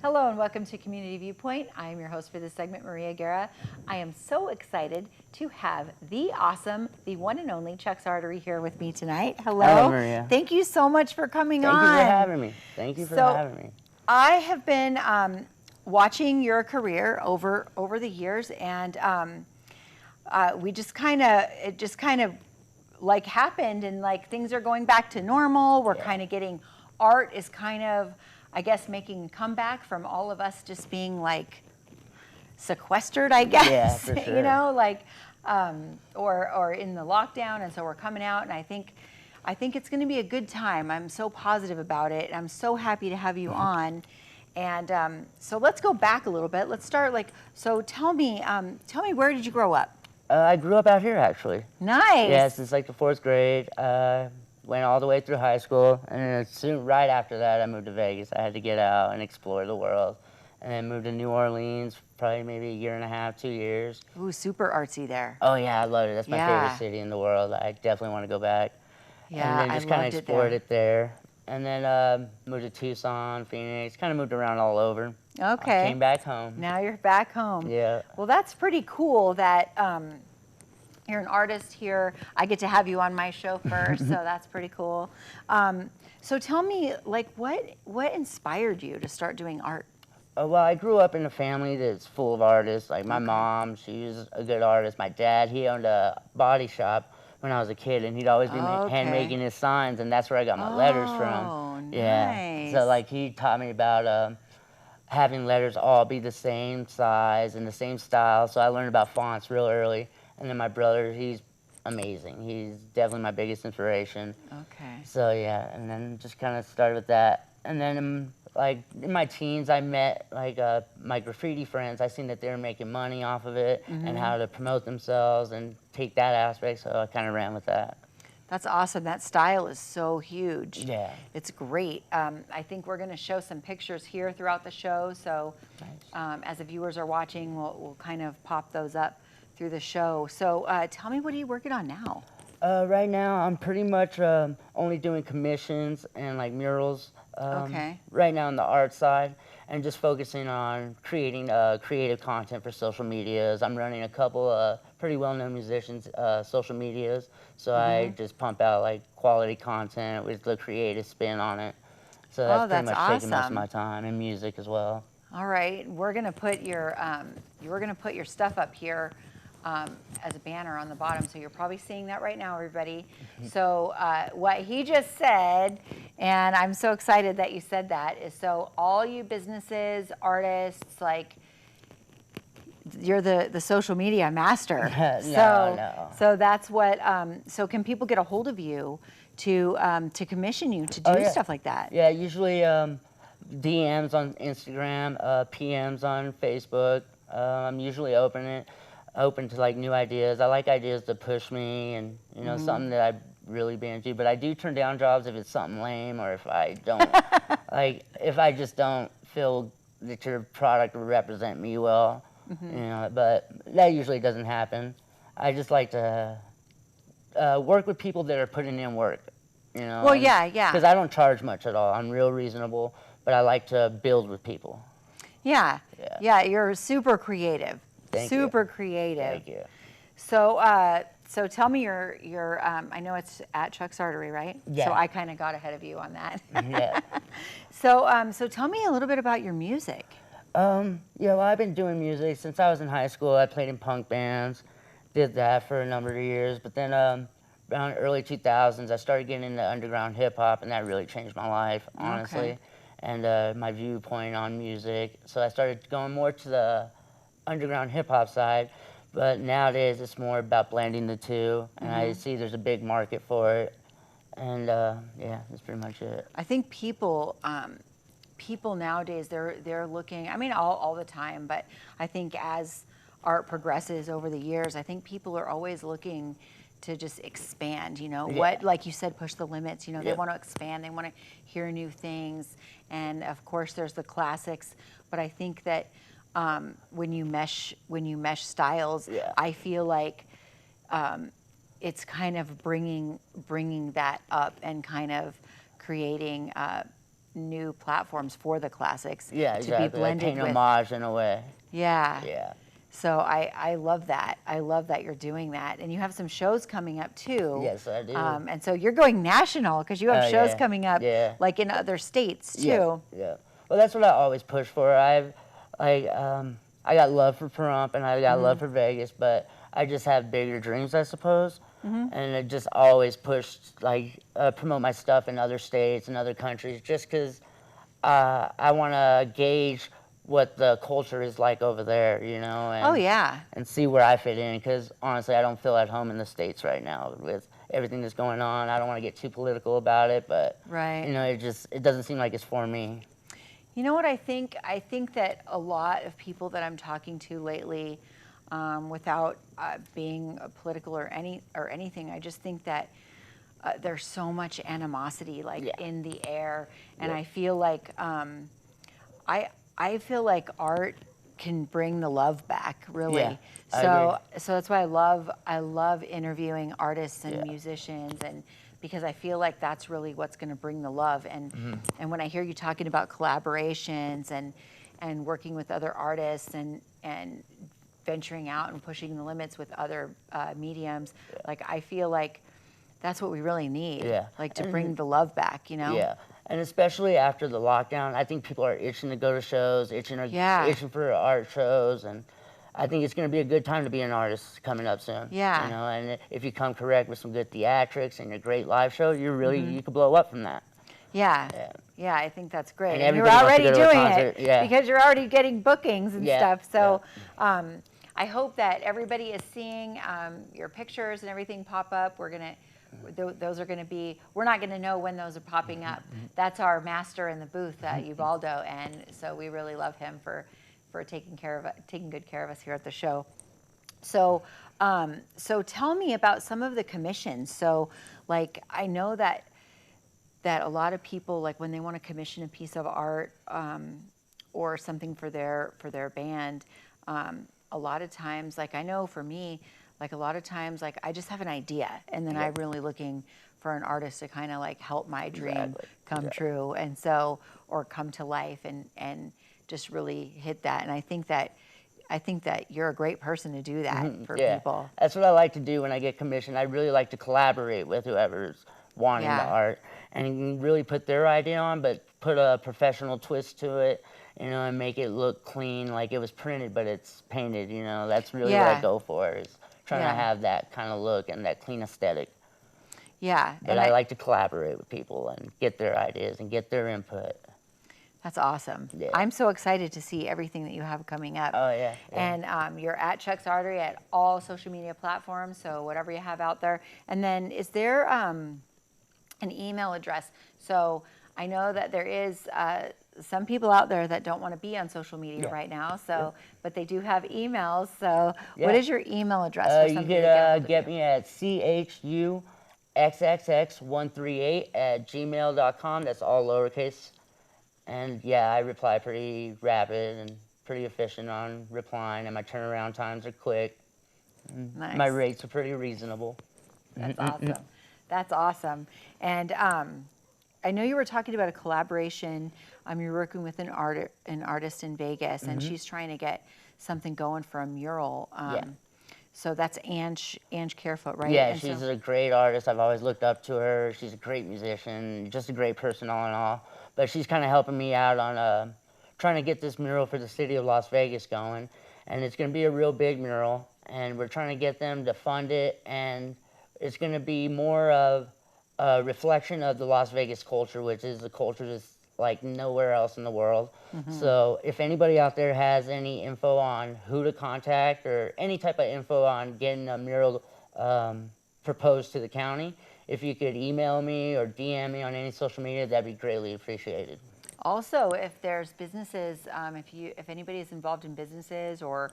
Hello and welcome to Community Viewpoint. I am your host for this segment, Maria Guerra. I am so excited to have the awesome, the one and only Chuck Sartery here with me tonight. Hello. Hello, Maria. Thank you so much for coming on. Thank you for having me. Thank you for having me. I have been watching your career over the years, and it just kind of like happened, and like things are going back to normal. We're kind of getting, art is kind of, I guess, making a comeback from all of us just being like sequestered, I guess. Yeah, for sure. You know, like, or in the lockdown, and so we're coming out, and I think it's going to be a good time. I'm so positive about it. I'm so happy to have you on. And so let's go back a little bit. Let's start so tell me, where did you grow up? I grew up out here, actually. Nice. Yeah, since like the 4th grade. Went all the way through high school, and then right after that, I moved to Vegas. I had to get out and explore the world, and then moved to New Orleans, probably maybe a year and a half, 2 years. Ooh, super artsy there. Oh yeah, I loved it. That's my favorite city in the world. I definitely want to go back. Yeah, and then just kind of explored it there. And then moved to Tucson, Phoenix, kind of moved around all over. Okay. Came back home. Now you're back home. Yeah. Well, that's pretty cool that you're an artist here. I get to have you on my show first, so that's pretty cool. So tell me, like, what inspired you to start doing art? Well, I grew up in a family that's full of artists. Like my mom, she's a good artist. My dad, he owned a body shop when I was a kid, and he'd always be hand making his signs, and that's where I got my letters from. Oh, nice. Yeah. So like he taught me about having letters all be the same size and the same style. So I learned about fonts real early. And then my brother, he's amazing. He's definitely my biggest inspiration. Okay. So yeah, and then just kind of started with that. And then like in my teens, I met like my graffiti friends. I seen that they were making money off of it and how to promote themselves and take that aspect. So I kind of ran with that. That's awesome. That style is so huge. Yeah. It's great. I think we're going to show some pictures here throughout the show. So as the viewers are watching, we'll kind of pop those up through the show. So tell me, what are you working on now? Right now, I'm pretty much only doing commissions and like murals. Right now on the art side, and just focusing on creating creative content for social medias. I'm running a couple pretty well-known musicians' social medias, so I just pump out like quality content with the creative spin on it. So that's pretty much taking most of my time, and music as well. All right, we're gonna put your stuff up here as a banner on the bottom, so you're probably seeing that right now, everybody. So what he just said, and I'm so excited that you said that, is so all you businesses, artists, like, you're the social media master. So that's what. So can people get a hold of you to commission you to do stuff like that? Yeah, usually DMs on Instagram, PMs on Facebook. I'm usually open to like new ideas. I like ideas to push me, and you know, something that I really be into. But I do turn down jobs if it's something lame, or if I don't if I just don't feel that your product will represent me well. You know, but that usually doesn't happen. I just like to work with people that are putting in work. You know. Well, yeah. Because I don't charge much at all. I'm real reasonable, but I like to build with people. Yeah. You're super creative. Super creative. Thank you. So, so tell me your. I know it's at Chuck Sartery, right? Yeah. So I kind of got ahead of you on that. Yeah. So tell me a little bit about your music. Yeah, well, I've been doing music since I was in high school. I played in punk bands, did that for a number of years. But then around early 2000s, I started getting into underground hip hop, and that really changed my life, honestly, and my viewpoint on music. So I started going more to the underground hip hop side, but nowadays it's more about blending the two, and I see there's a big market for it, and yeah, that's pretty much it. I think people nowadays, they're looking, I mean, all the time, but I think as art progresses over the years, I think people are always looking to just expand, you know, what, like you said, push the limits, you know, they want to expand, they want to hear new things, and of course there's the classics, but I think that when you mesh styles, I feel like it's kind of bringing that up and kind of creating new platforms for the classics Yeah, to exactly. be blended Like paying with. homage in a way. Yeah. Yeah. So I love that. I love that you're doing that. And you have some shows coming up too. Yes, I do. And so you're going national because you have shows Yeah. coming up Yeah. like in other states too. Yeah. Yeah. Well, that's what I always push for. I got love for Pahrump and I got love for Vegas, but I just have bigger dreams, I suppose. And I just always pushed, like, promote my stuff in other states and other countries just because I want to gauge what the culture is like over there, you know, and, Oh yeah. and see where I fit in. Because honestly, I don't feel at home in the States right now with everything that's going on. I don't want to get too political about it, but Right. you know, it doesn't seem like it's for me. You know what I think? I think that a lot of people that I'm talking to lately, without being political or anything, I just think that there's so much animosity like Yeah. in the air, and Yeah. I feel like I feel like art can bring the love back, really. Yeah, I So that's why I love interviewing artists and Yeah. musicians, and because I feel like that's really what's going to bring the love. And when I hear you talking about collaborations and working with other artists and venturing out and pushing the limits with other mediums, like I feel like that's what we really need. Yeah. Like to bring the love back, you know? Yeah, and especially after the lockdown, I think people are itching to go to shows, itching for art shows, and I think it's going to be a good time to be an artist coming up soon. Yeah. You know, and if you come correct with some good theatrics and a great live show, you could blow up from that. Yeah. Yeah. Yeah, I think that's great. And And you're everybody wants to already go to a doing concert, it yeah. because you're already getting bookings and Yeah, stuff. So I hope that everybody is seeing your pictures and everything pop up. Those are going to be, we're not going to know when those are popping up. That's our master in the booth, Ubaldo, and so we really love him for taking good care of us here at the show. So, so tell me about some of the commissions. So, like, I know that a lot of people, like, when they want to commission a piece of art or something for their band, a lot of times, like, I know for me, like, a lot of times, like, I just have an idea, and then I'm really looking for an artist to kind of like help my dream come true, and so, or come to life, and just really hit that. And I think that you're a great person to do that for people. That's what I like to do when I get commissioned. I really like to collaborate with whoever's wanting the art and really put their idea on, but put a professional twist to it, you know, and make it look clean, like it was printed, but it's painted, you know. That's really what I go for, is trying to have that kind of look and that clean aesthetic. Yeah. But I like to collaborate with people and get their ideas and get their input. That's awesome. Yeah. I'm so excited to see everything that you have coming up. Oh, yeah. And you're at Chuck's Artery at all social media platforms, so whatever you have out there. And then is there an email address? So I know that there is some people out there that don't want to be on social media right now, so but they do have emails. So what is your email address for You somebody to could get me at chuxx138@gmail.com. That's all lowercase. And yeah, I reply pretty rapid and pretty efficient on replying, and my turnaround times are quick. Nice. My rates are pretty reasonable. That's awesome. That's awesome. And I know you were talking about a collaboration. You're working with an artist in Vegas, and she's trying to get something going for a mural. So that's Ange Carefoot, right? Yeah, and she's a great artist. I've always looked up to her. She's a great musician, just a great person all in all. But she's kind of helping me out on trying to get this mural for the city of Las Vegas going. And it's going to be a real big mural, and we're trying to get them to fund it, and it's going to be more of a reflection of the Las Vegas culture, which is a culture that's like nowhere else in the world. So if anybody out there has any info on who to contact or any type of info on getting a mural proposed to the county, if you could email me or DM me on any social media, that'd be greatly appreciated. Also, if there's businesses, if anybody is involved in businesses or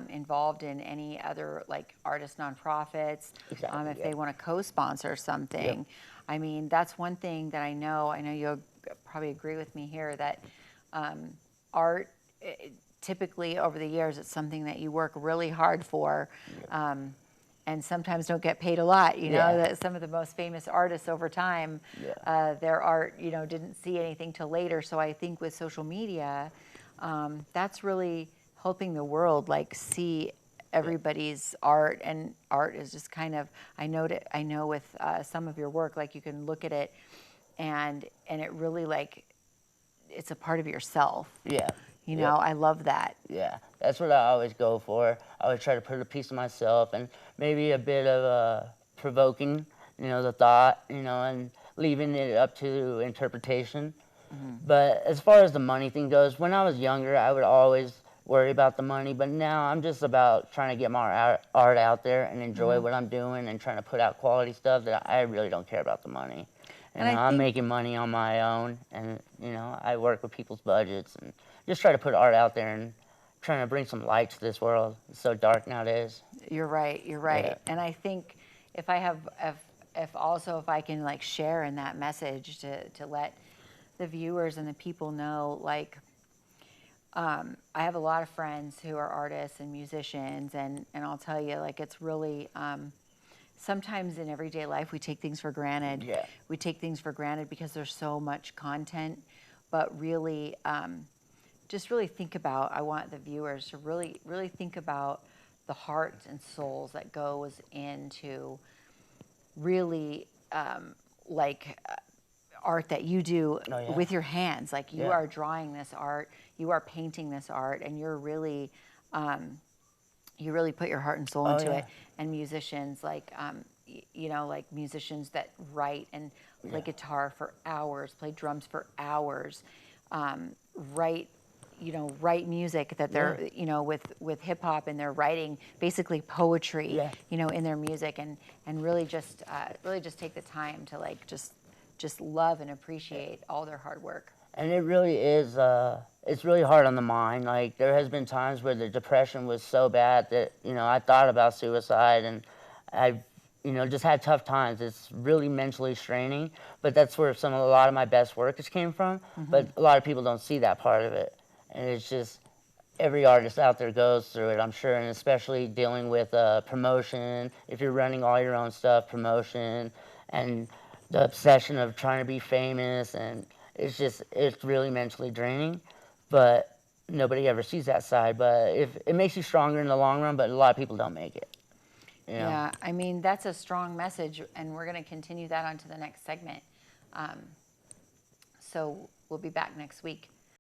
involved in any other like artist nonprofits, if they want to co-sponsor something, I mean, that's one thing that I know you'll probably agree with me here, that art, typically over the years, it's something that you work really hard for. and sometimes don't get paid a lot. You know, Yeah. that some of the most famous artists over time, their art, you know, didn't see anything till later. So I think with social media, that's really helping the world like see everybody's art, and art is just kind of, I know with some of your work, like you can look at it and it really like it's a part of yourself. Yeah. You know, I love that. Yeah, that's what I always go for. I always try to put a piece of myself and maybe a bit of provoking, you know, the thought, you know, and leaving it up to interpretation. But as far as the money thing goes, when I was younger, I would always worry about the money. But now I'm just about trying to get my art out there and enjoy what I'm doing and trying to put out quality stuff that I really don't care about the money. And I I'm think- making money on my own, and you know, I work with people's budgets and just try to put art out there and trying to bring some light to this world. It's so dark nowadays. You're right. You're right. Yeah. And I think if I have, if also if I can like share in that message to let the viewers and the people know, like, I have a lot of friends who are artists and musicians, and I'll tell you, like, it's really, sometimes in everyday life we take things for granted. Yeah. We take things for granted because there's so much content, but really, just really think about, I want the viewers to really, really think about the hearts and souls that goes into really art that you do with your hands. Like you are drawing this art, you are painting this art, and you're really, you really put your heart and soul into it. And musicians, like, you know, like musicians that write and play guitar for hours, play drums for hours, write music that they're, you know, with hip hop, and they're writing basically poetry, you know, in their music, and really just take the time to like just love and appreciate all their hard work. And it really is, it's really hard on the mind. Like, there has been times where the depression was so bad that, you know, I thought about suicide, and I've, you know, just had tough times. It's really mentally straining, but that's where a lot of my best work has came from. But a lot of people don't see that part of it. And it's just, every artist out there goes through it, I'm sure, and especially dealing with promotion. If you're running all your own stuff, promotion, and the obsession of trying to be famous, and it's really mentally draining, but nobody ever sees that side. But if it makes you stronger in the long run, but a lot of people don't make it. You know? Yeah, I mean, that's a strong message, and we're going to continue that on to the next segment. So we'll be back next week.